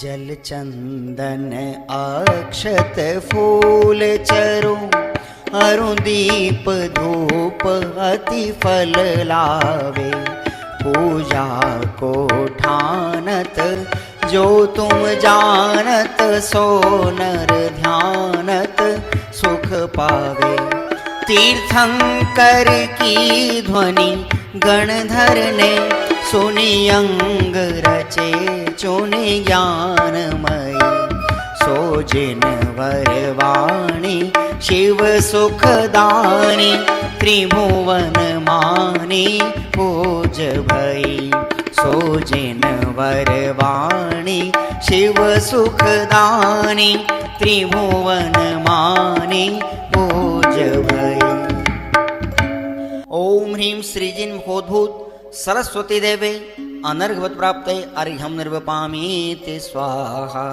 जल चंदन अक्षत फूल चरो अरुदीप धूप अति फल लावे। पूजा को ठानत जो तुम जानत सो नर ध्यानत सुख पावे। तीर्थंकर की ध्वनि गणधर ने सुनि अंग रचे चुनि ज्ञानमयी। सो जिन वरवाणी शिव सुखदानी त्रिभुवन मानी पूज भई। सो जिन वरवाणी शिव सुखदानी त्रिभुवन मानी पूज भई। ओम ह्रीं श्रीजिन मुखोद्भूत सरस्वती देवे अनर्घवत प्राप्ते अर्घ्यं निर्वपामीति स्वाहा।